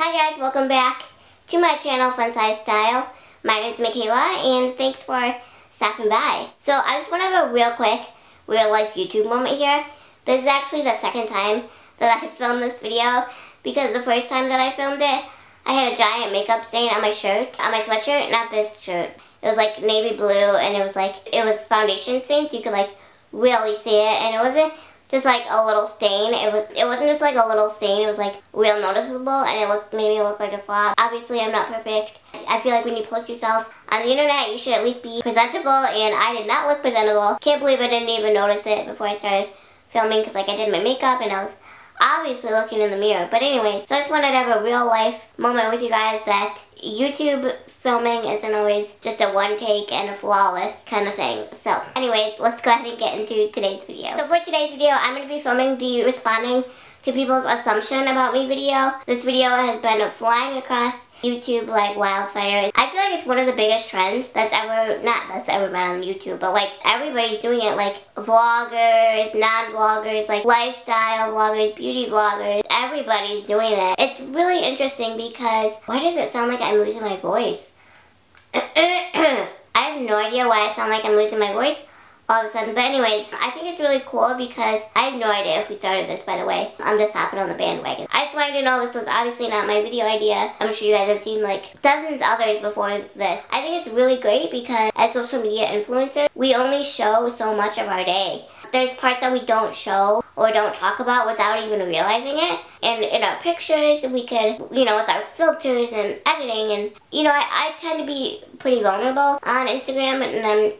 Hi guys, welcome back to my channel, FunsizedStyle. My name is Michaela, and thanks for stopping by. So I just want to have a real quick, real life YouTube moment here. This is actually the second time that I filmed this video, because the first time that I filmed it, I had a giant makeup stain on my shirt, on my sweatshirt, not this shirt. It was like navy blue, and it was foundation stain, so you could like really see it, and it wasn't just like a little stain. It wasn't just like a little stain, it was like real noticeable, and it made me look like a slob. Obviously I'm not perfect. I feel like when you post yourself on the internet, you should at least be presentable, and I did not look presentable. Can't believe I didn't even notice it before I started filming, because like I did my makeup and I was obviously looking in the mirror. But anyways, so I just wanted to have a real life moment with you guys that YouTube filming isn't always just a one take and a flawless kind of thing. So anyways, let's go ahead and get into today's video. So for today's video, I'm going to be filming the responding to people's assumption about me video. This video has been flying across YouTube like wildfire. I feel like it's one of the biggest trends that's ever been on YouTube, but like everybody's doing it, like vloggers, non-vloggers, like lifestyle vloggers, beauty vloggers, everybody's doing it. It's really interesting because why does it sound like I'm losing my voice? I have no idea why I sound like I'm losing my voice all of a sudden. But anyways, I think it's really cool because I have no idea who started this, by the way. I'm just hopping on the bandwagon. I just wanted to know this was obviously not my video idea. I'm sure you guys have seen like dozens others before this. I think it's really great because as social media influencers, we only show so much of our day. There's parts that we don't show or don't talk about without even realizing it. And in our pictures, we could, you know, with our filters and editing, and, you know, I tend to be pretty vulnerable on Instagram, and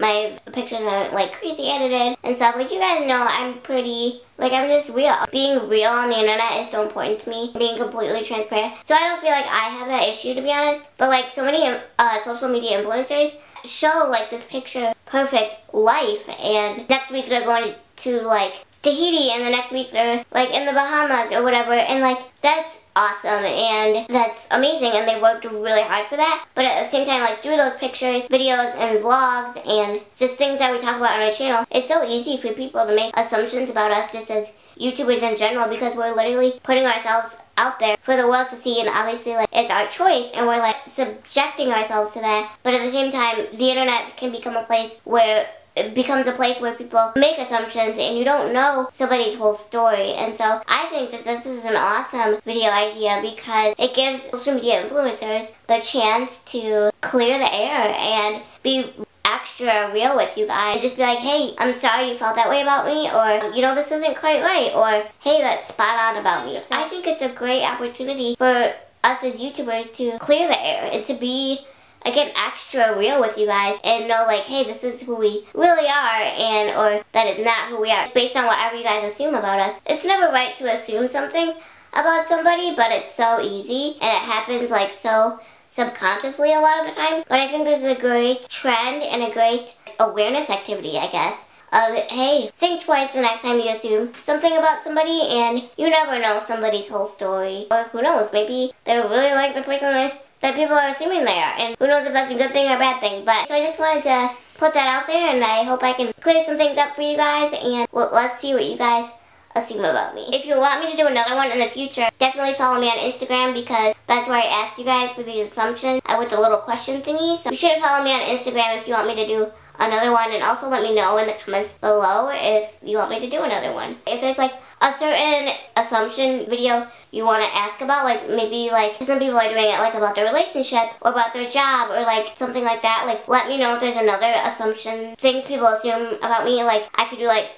my pictures aren't, like, crazy edited and stuff. Like, you guys know I'm pretty, like, I'm just real. Being real on the internet is so important to me, being completely transparent. So I don't feel like I have that issue, to be honest. But, like, so many social media influencers show, like, this picture perfect life, and next week they're going to like Tahiti, and the next week they're like in the Bahamas or whatever, and like that's awesome and that's amazing, and they worked really hard for that. But at the same time, like through those pictures, videos, and vlogs, and just things that we talk about on our channel, it's so easy for people to make assumptions about us just as YouTubers in general, because we're literally putting ourselves out there for the world to see, and obviously like it's our choice, and we're like subjecting ourselves to that. But at the same time, the internet can become a place where people make assumptions, and you don't know somebody's whole story. And so I think that this is an awesome video idea because it gives social media influencers the chance to clear the air and be extra real with you guys. Just be like, hey, I'm sorry you felt that way about me, or, you know, this isn't quite right, or, hey, that's spot on about me. So I think it's a great opportunity for us as YouTubers to clear the air and to be, again, extra real with you guys and know, like, hey, this is who we really are, and or that it's not who we are based on whatever you guys assume about us. It's never right to assume something about somebody, but it's so easy, and it happens like so subconsciously a lot of the times. But I think this is a great trend and a great awareness activity, I guess, of, hey, think twice the next time you assume something about somebody, and you never know somebody's whole story. Or who knows, maybe they're really like the person that people are assuming they are, and who knows if that's a good thing or a bad thing. But so I just wanted to put that out there, and I hope I can clear some things up for you guys, and let's see what you guys assume about me. If you want me to do another one in the future, definitely follow me on Instagram, because that's where I asked you guys for these assumptions with the little question thingy. So be sure to follow me on Instagram if you want me to do another one, and also let me know in the comments below if you want me to do another one. If there's like a certain assumption video you want to ask about, like maybe like some people are doing it like about their relationship or about their job or like something like that, like let me know if there's another assumption, things people assume about me. Like I could do like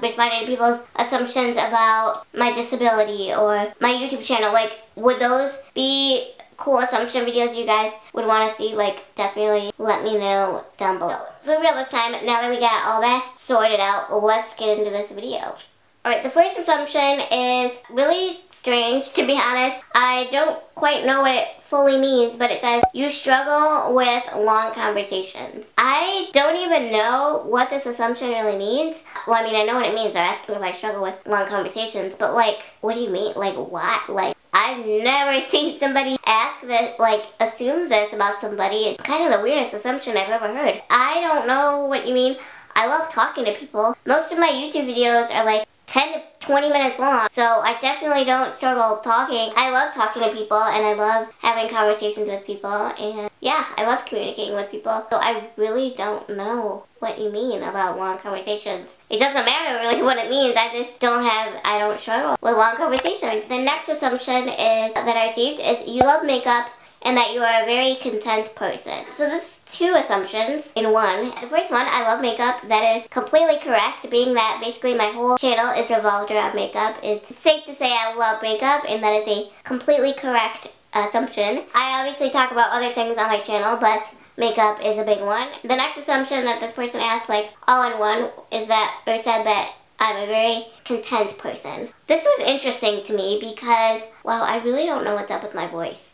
responding to people's assumptions about my disability or my YouTube channel. Like would those be cool assumption videos you guys would want to see? Like definitely let me know down below. For real this time, now that we got all that sorted out, let's get into this video. Alright, the first assumption is really strange, to be honest. I don't quite know what it fully means, but it says, you struggle with long conversations. I don't even know what this assumption really means. Well, I mean, I know what it means. They're asking if I struggle with long conversations, but like, what do you mean? Like, what? Like, I've never seen somebody ask this, like, assume this about somebody. It's kind of the weirdest assumption I've ever heard. I don't know what you mean. I love talking to people. Most of my YouTube videos are like 10 to 20 minutes long. So I definitely don't struggle talking. I love talking to people and I love having conversations with people, and yeah, I love communicating with people. So I really don't know what you mean about long conversations. It doesn't matter really what it means. I don't struggle with long conversations. The next assumption is that I received is you love makeup and that you are a very content person. So this is two assumptions in one. The first one, I love makeup. That is completely correct, being that basically my whole channel is revolved around makeup. It's safe to say I love makeup, and that is a completely correct assumption. I obviously talk about other things on my channel, but makeup is a big one. The next assumption that this person asked, like all in one, is that, or said that I'm a very content person. This was interesting to me because, well, I really don't know what's up with my voice.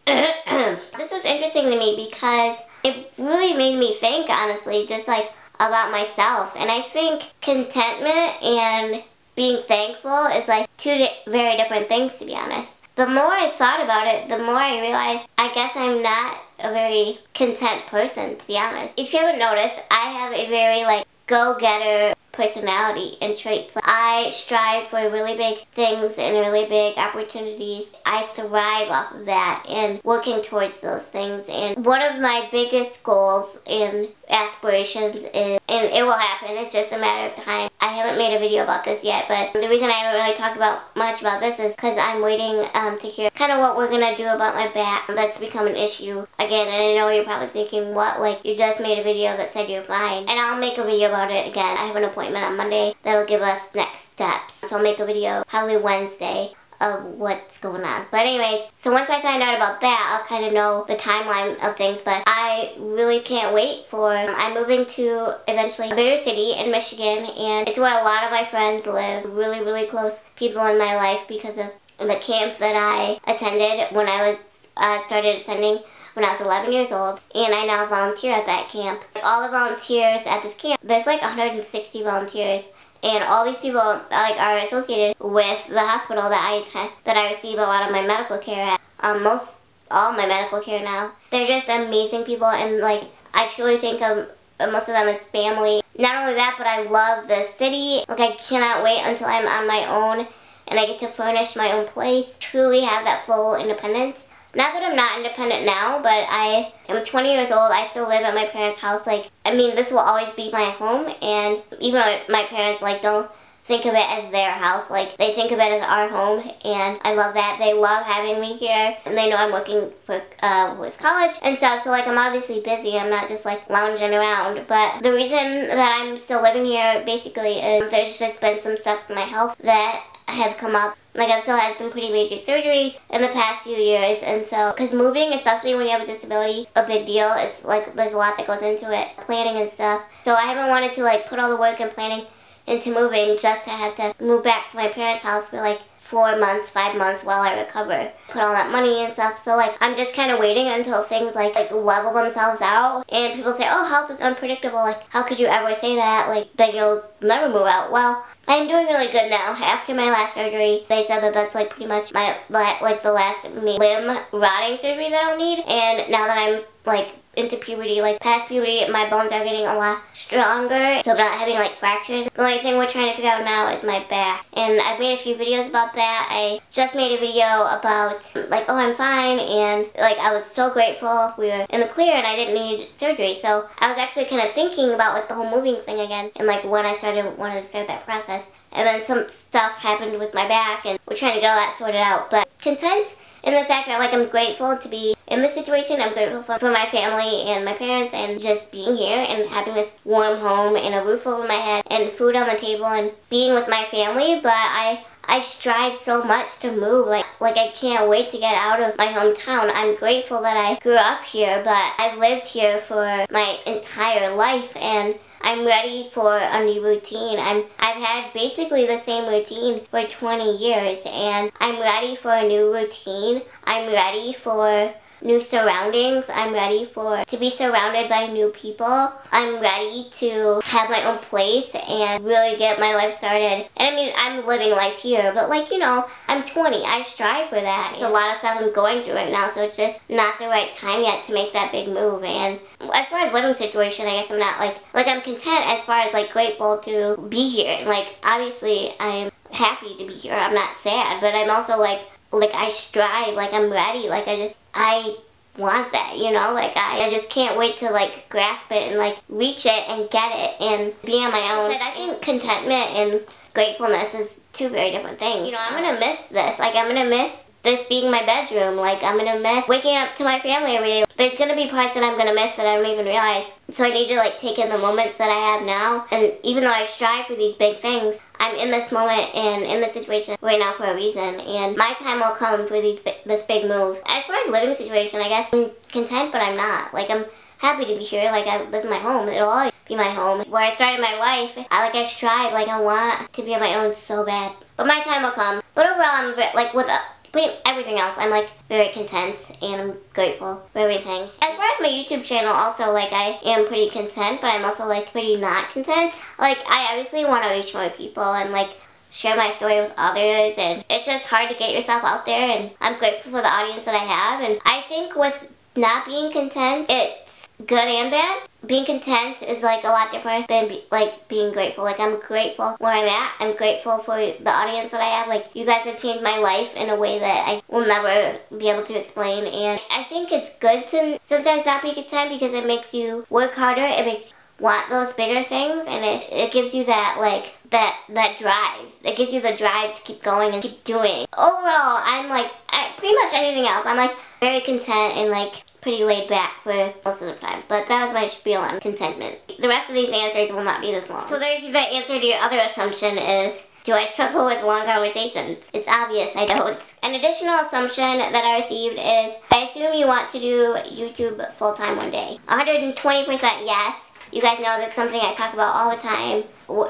This was interesting to me because it really made me think, honestly, just like about myself. And I think contentment and being thankful is like two very different things, to be honest. The more I thought about it, the more I realized I guess I'm not a very content person, to be honest. If you haven't noticed, I have a very like go-getter personality and traits. I strive for really big things and really big opportunities. I thrive off of that and working towards those things. And one of my biggest goals and aspirations is, and it will happen, it's just a matter of time. I haven't made a video about this yet, but the reason I haven't really talked about much about this is because I'm waiting to hear kind of what we're going to do about my back. That's become an issue again, and I know you're probably thinking, what, like you just made a video that said you're fine. And I'll make a video about it again. I have an appointment on Monday that'll give us next steps. So I'll make a video probably Wednesday of what's going on. But anyways, so once I find out about that, I'll kind of know the timeline of things. But I really can't wait for, I'm moving to eventually a bigger city in Michigan, and it's where a lot of my friends live. Really, really close people in my life because of the camp that I attended when I was started attending when I was 11 years old, and I now volunteer at that camp. All the volunteers at this camp, there's like 160 volunteers, and all these people like are associated with the hospital that I attend, that I receive a lot of my medical care at. All my medical care now. They're just amazing people, and like I truly think of most of them as family. Not only that, but I love the city. Like I cannot wait until I'm on my own and I get to furnish my own place. Truly have that full independence. Not that I'm not independent now, but I am 20 years old. I still live at my parents' house. Like, I mean, this will always be my home, and even my parents, like, don't think of it as their house. Like, they think of it as our home, and I love that. They love having me here, and they know I'm working for, with college and stuff, so, like, I'm obviously busy. I'm not just, like, lounging around, but the reason that I'm still living here, basically, is there's just been some stuff in my health that have come up. Like, I've still had some pretty major surgeries in the past few years, and so, because moving, especially when you have a disability, a big deal. It's like, there's a lot that goes into it, planning and stuff. So I haven't wanted to, like, put all the work and planning into moving just to have to move back to my parents' house for, like, 4 months, 5 months while I recover. Put all that money and stuff. So, like, I'm just kind of waiting until things, like level themselves out. And people say, oh, health is unpredictable. Like, how could you ever say that? Like, then you'll never move out. Well, I'm doing really good now. After my last surgery, they said that that's, like, pretty much my, like, the last limb rotting surgery that I'll need. And now that I'm, like, into puberty, like past puberty, my bones are getting a lot stronger, so I'm not having like fractures. The only thing we're trying to figure out now is my back, and I've made a few videos about that. I just made a video about like, oh, I'm fine, and like I was so grateful we were in the clear and I didn't need surgery. So I was actually kind of thinking about like the whole moving thing again, and like when I wanted to start that process. And then some stuff happened with my back, and we're trying to get all that sorted out. But content in the fact that like I'm grateful to be in this situation. I'm grateful for my family and my parents and just being here and having this warm home and a roof over my head and food on the table and being with my family. But I strive so much to move. Like I can't wait to get out of my hometown. I'm grateful that I grew up here, but I've lived here for my entire life, and I'm ready for a new routine. I've had basically the same routine for 20 years, and I'm ready for a new routine. I'm ready for new surroundings. I'm ready to be surrounded by new people. I'm ready to have my own place and really get my life started. And I mean, I'm living life here, but like, you know, I'm 20. I strive for that. There's a lot of stuff I'm going through right now, so it's just not the right time yet to make that big move. And as far as living situation, I guess I'm not like I'm content as far as like grateful to be here. And like, obviously I'm happy to be here. I'm not sad, but I'm also like I strive, like I'm ready, like I want that, you know, like I just can't wait to like grasp it and like reach it and get it and be on my own. I think contentment and gratefulness is two very different things. You know, I'm gonna miss this. Like I'm gonna miss this being my bedroom. Like I'm gonna miss waking up to my family every day. There's gonna be parts that I'm gonna miss that I don't even realize. So I need to like take in the moments that I have now. And even though I strive for these big things, I'm in this moment and in this situation right now for a reason. And my time will come for this big move. As far as living situation, I guess I'm content, but I'm not. Like I'm happy to be here. Like this is my home. It'll always be my home. Where I started my life, I strive. Like I want to be on my own so bad. But my time will come. But overall, I'm like with everything else, I'm like very content and I'm grateful for everything. As far as my YouTube channel, also like I am pretty content, but I'm also like pretty not content. Like I obviously want to reach more people and like share my story with others, and it's just hard to get yourself out there, and I'm grateful for the audience that I have. And I think with not being content, it's good and bad. Being content is like a lot different than being grateful. Like I'm grateful where I'm at. I'm grateful for the audience that I have. Like you guys have changed my life in a way that I will never be able to explain. And I think it's good to sometimes not be content because it makes you work harder. It makes you want those bigger things, and it gives you that like that drive. It gives you the drive to keep going and keep doing. Overall, I'm like pretty much anything else. I'm like very content and like pretty laid back for most of the time. But that was my spiel on contentment. The rest of these answers will not be this long. So there's the answer to your other assumption is, do I struggle with long conversations? It's obvious I don't. An additional assumption that I received is, I assume you want to do YouTube full-time one day. 120% yes. You guys know this is something I talk about all the time.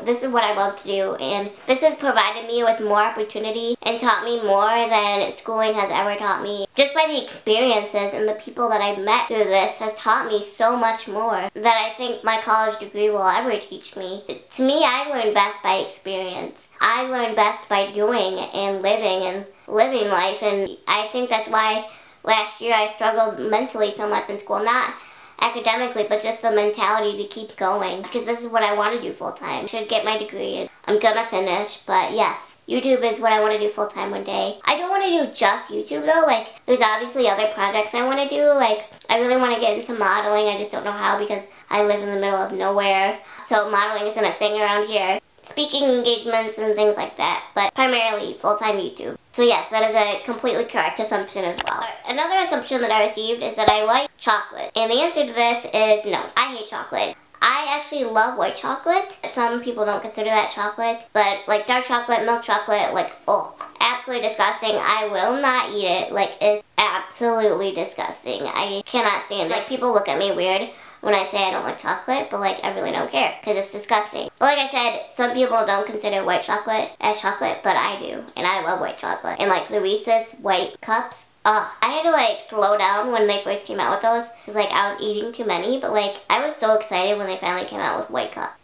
This is what I love to do, and this has provided me with more opportunity and taught me more than schooling has ever taught me. Just by the experiences and the people that I've met through this has taught me so much more that I think my college degree will ever teach me. To me, I learn best by experience. I learn best by doing and living life, and I think that's why last year I struggled mentally so much in school. Not academically, but just the mentality to keep going, because this is what I want to do full time. I should get my degree and I'm gonna finish, but yes, YouTube is what I want to do full time one day. I don't want to do just YouTube though. Like there's obviously other projects I want to do. Like I really want to get into modeling. I just don't know how because I live in the middle of nowhere, so modeling isn't a thing around here. Speaking engagements and things like that, but primarily full-time YouTube. So yes, that is a completely correct assumption as well. Another assumption that I received is that I like chocolate. And the answer to this is no, I hate chocolate. I actually love white chocolate. Some people don't consider that chocolate, but like dark chocolate, milk chocolate, like oh, absolutely disgusting. I will not eat it. Like it's absolutely disgusting. I cannot stand it. Like people look at me weird when I say I don't like chocolate, but like I really don't care because it's disgusting. But like I said, some people don't consider white chocolate as chocolate, but I do, and I love white chocolate. And like the Reese's white cups, I had to like slow down when they first came out with those because like I was eating too many, but like I was so excited when they finally came out with white cup.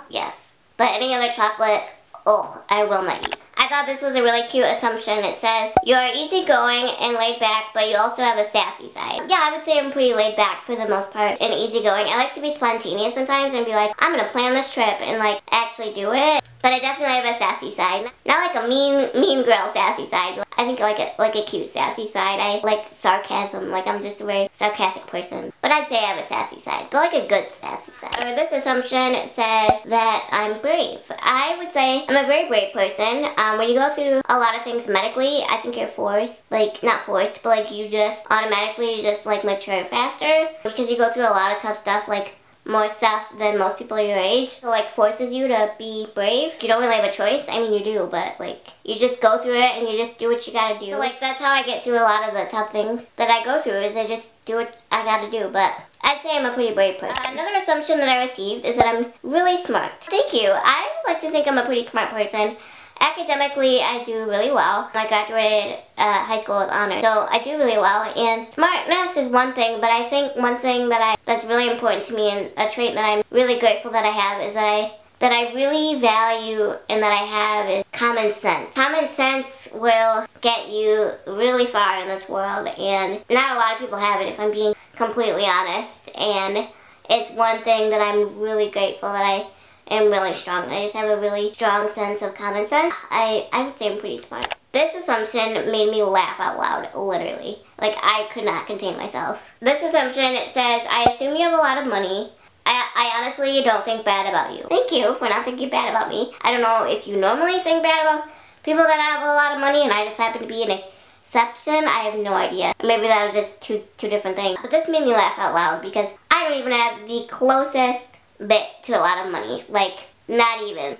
Yes. But any other chocolate, I will not eat. I thought this was a really cute assumption. It says, you are easygoing and laid back, but you also have a sassy side. Yeah, I would say I'm pretty laid back for the most part and easygoing. I like to be spontaneous sometimes and be like, I'm gonna plan this trip and like actually do it. But I definitely have a sassy side. Not like a mean girl sassy side. I think like a cute sassy side. I like sarcasm. Like I'm just a very sarcastic person. But I'd say I have a sassy side. But like a good sassy side. This assumption says that I'm brave. I would say I'm a very brave person. When you go through a lot of things medically, I think you're forced. Like not forced, but like you just automatically just like mature faster. Because you go through a lot of tough stuff, like more stuff than most people your age. So like forces you to be brave. You don't really have a choice. I mean you do, but like you just go through it and you just do what you gotta do. So like that's how I get through a lot of the tough things that I go through, is I just do what I gotta do. But I'd say I'm a pretty brave person. Another assumption that I received is that I'm really smart. Thank you. I would like to think I'm a pretty smart person. Academically, I do really well. I graduated high school with honors, so I do really well. And smartness is one thing, but I think one thing that's really important to me and a trait that I'm really grateful that I have is that I really value and that I have is common sense. Common sense will get you really far in this world, and not a lot of people have it, if I'm being completely honest. And it's one thing that I'm really grateful that I am really strong. I just have a really strong sense of common sense. I would say I'm pretty smart. This assumption made me laugh out loud, literally. Like, I could not contain myself. This assumption, it says, I assume you have a lot of money. I honestly don't think bad about you. Thank you for not thinking bad about me. I don't know if you normally think bad about people that have a lot of money and I just happen to be an exception. I have no idea. Maybe that was just two different things. But this made me laugh out loud because I don't even have the closest bit to a lot of money. Like, not even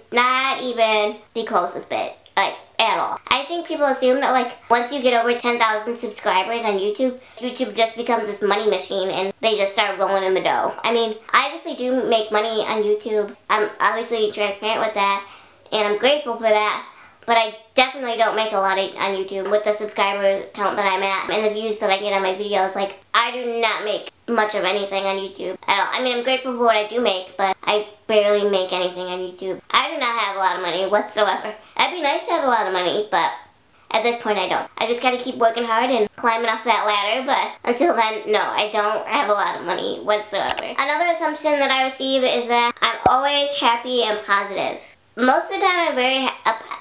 the closest bit. Like, at all. I think people assume that, like, once you get over 10,000 subscribers on YouTube, YouTube just becomes this money machine and they just start rolling in the dough. I mean, I obviously do make money on YouTube. I'm obviously transparent with that and I'm grateful for that. But I definitely don't make a lot on YouTube with the subscriber count that I'm at and the views that I get on my videos. Like, I do not make much of anything on YouTube at all. I mean, I'm grateful for what I do make, but I barely make anything on YouTube. I do not have a lot of money whatsoever. It'd be nice to have a lot of money, but at this point I don't. I just gotta keep working hard and climbing up that ladder, but until then, no, I don't have a lot of money whatsoever. Another assumption that I receive is that I'm always happy and positive. Most of the time I'm a very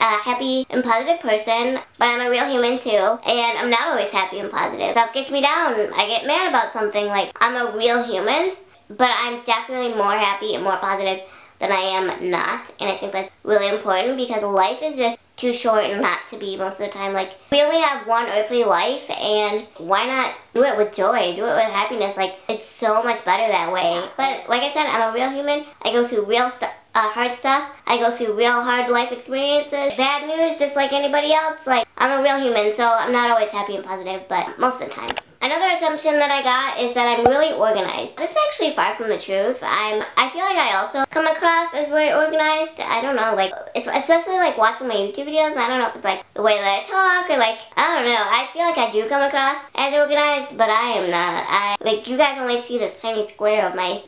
happy and positive person, but I'm a real human too, and I'm not always happy and positive. Stuff gets me down, I get mad about something, like, I'm a real human, but I'm definitely more happy and more positive than I am not, and I think that's really important because life is just too short not to be most of the time. Like, we only have one earthly life, and why not do it with joy, do it with happiness? Like, it's so much better that way. But like I said, I'm a real human. I go through real hard stuff. I go through real hard life experiences. Bad news, just like anybody else. Like, I'm a real human, so I'm not always happy and positive, but most of the time. Another assumption that I got is that I'm really organized. This is actually far from the truth. I feel like I also come across as very organized. I don't know, like, especially like watching my YouTube videos. I don't know if it's like the way that I talk or like, I don't know. I feel like I do come across as organized, but I am not. Like, you guys only see this tiny square of my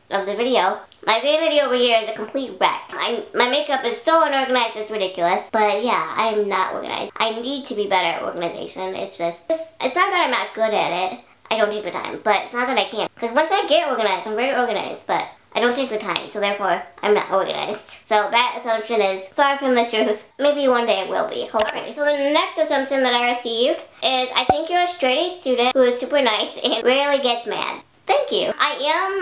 of the video. My vanity over here is a complete wreck. My makeup is so unorganized, it's ridiculous. But yeah, I'm not organized. I need to be better at organization. It's not that I'm not good at it. I don't take the time, but it's not that I can't. Because once I get organized, I'm very organized, but I don't take the time, so therefore, I'm not organized. So that assumption is far from the truth. Maybe one day it will be, hopefully. Okay, so the next assumption that I received is, I think you're a straight A student who is super nice and rarely gets mad. Thank you. I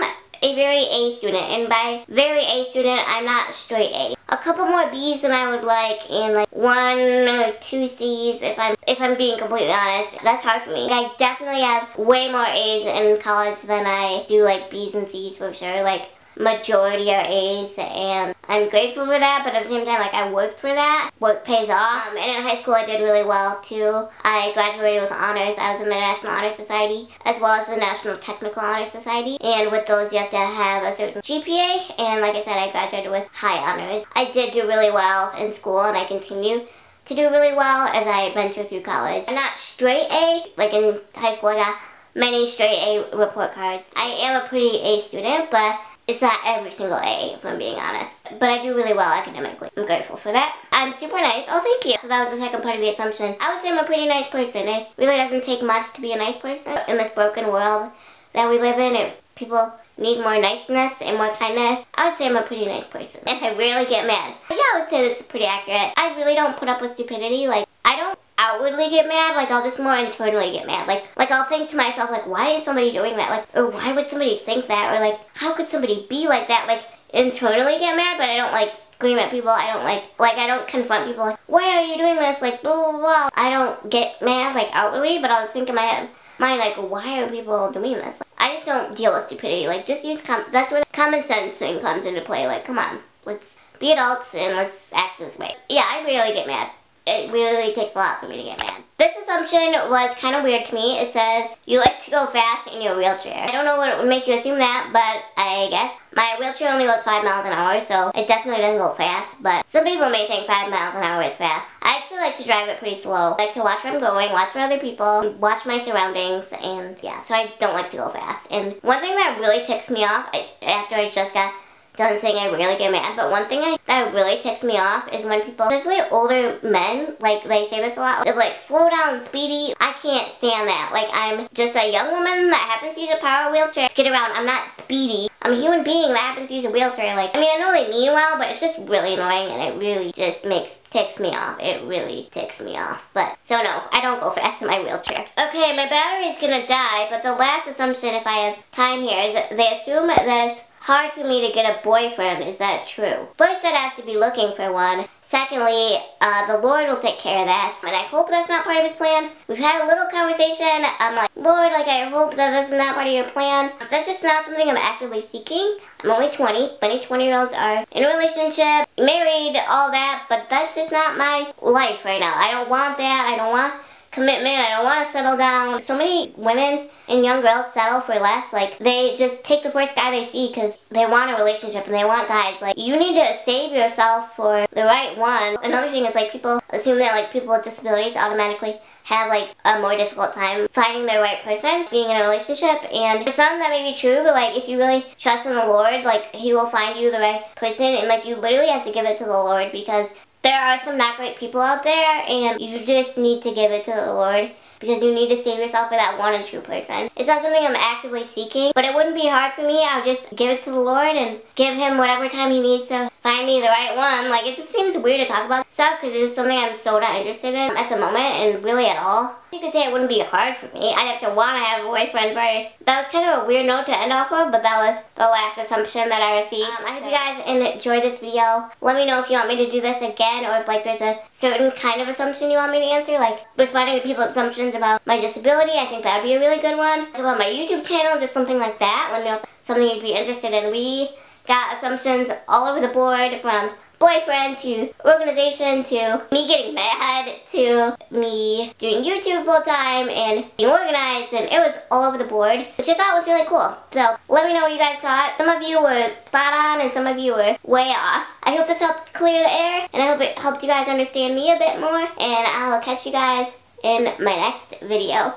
am a very A student, and by very A student, I'm not straight A. A couple more B's than I would like, and like 1 or 2 C's if I'm being completely honest. That's hard for me. I definitely have way more A's in college than I do like B's and C's for sure. Like, majority are A's, and I'm grateful for that, but at the same time, like, I worked for that. Work pays off. And in high school, I did really well, too. I graduated with honors. I was in the National Honor Society, as well as the National Technical Honor Society, and with those, you have to have a certain GPA, and like I said, I graduated with high honors. I did do really well in school, and I continue to do really well as I venture through college. I'm not straight A. Like, in high school, I got many straight A report cards. I am a pretty A student, but it's not every single A, if I'm being honest. But I do really well academically. I'm grateful for that. I'm super nice. Oh, thank you. So that was the second part of the assumption. I would say I'm a pretty nice person. It really doesn't take much to be a nice person. In this broken world that we live in, people need more niceness and more kindness. I would say I'm a pretty nice person. And I rarely get mad. But yeah, I would say this is pretty accurate. I really don't put up with stupidity. Like, I don't outwardly get mad, like, I'll just more internally get mad. Like I'll think to myself, like, why is somebody doing that? Like, or why would somebody think that? Or like, how could somebody be like that? Like, internally get mad, but I don't like scream at people. I don't like I don't confront people like, why are you doing this? Like, blah, blah, blah. I don't get mad, like, outwardly, but I'll think in my mind, like, why are people doing this? Like, I just don't deal with stupidity. Like, just use that's where the common sense thing comes into play. Like, come on, let's be adults and let's act this way. Yeah, I rarely get mad. It really takes a lot for me to get mad. This assumption was kind of weird to me. It says, you like to go fast in your wheelchair. I don't know what would make you assume that, but I guess. My wheelchair only goes 5 miles an hour, so it definitely doesn't go fast, but some people may think 5 miles an hour is fast. I actually like to drive it pretty slow. I like to watch where I'm going, watch for other people, watch my surroundings, and yeah, so I don't like to go fast. And one thing that really ticks me off after I just got done saying I really get mad, but one thing that really ticks me off is when people, especially older men, like they say this a lot, they're like, slow down, Speedy. I can't stand that. Like, I'm just a young woman that happens to use a power wheelchair to get around. I'm not Speedy. I'm a human being that happens to use a wheelchair. Like, I mean, I know they mean well, but it's just really annoying, and it really just ticks me off. It really ticks me off. But, so no, I don't go fast in my wheelchair. Okay, my battery is gonna die, but the last assumption, if I have time here, is that they assume that it's hard for me to get a boyfriend. Is that true? First, I'd have to be looking for one. Secondly, the Lord will take care of that, and I hope that's not part of his plan. We've had a little conversation. I'm like, Lord, like, I hope that this is not part of your plan. That's just not something I'm actively seeking. I'm only 20. Many 20-year-olds are in a relationship, married, all that, but that's just not my life right now. I don't want that. I don't want commitment. I don't want to settle down. So many women and young girls settle for less. Like, they just take the first guy they see because they want a relationship and they want guys. Like, you need to save yourself for the right one. Another thing is, like, people assume that, like, people with disabilities automatically have, like, a more difficult time finding the right person, being in a relationship. And for some, that may be true, but, like, if you really trust in the Lord, like, he will find you the right person. And, like, you literally have to give it to the Lord, because there are some not great people out there, and you just need to give it to the Lord, because you need to save yourself for that one and true person. It's not something I'm actively seeking, but it wouldn't be hard for me. I'll just give it to the Lord and give him whatever time he needs to find me the right one. Like, it just seems weird to talk about stuff because it's something I'm so not interested in at the moment, and really at all. You could say it wouldn't be hard for me. I'd have to want to have a boyfriend first. That was kind of a weird note to end off of, but that was the last assumption that I received. I hope you guys enjoyed this video. Let me know if you want me to do this again, or if, like, there's a certain kind of assumption you want me to answer, like responding to people's assumptions about my disability. I think that would be a really good one. About my YouTube channel, just something like that. Let me know if that's something you'd be interested in. We got assumptions all over the board, from boyfriend to organization to me getting mad to me doing YouTube full time and being organized, and it was all over the board, which I thought was really cool. So let me know what you guys thought. Some of you were spot on and some of you were way off. I hope this helped clear the air, and I hope it helped you guys understand me a bit more, and I'll catch you guys in my next video.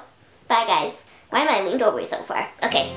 Bye, guys. Why am I leaned over so far? Okay.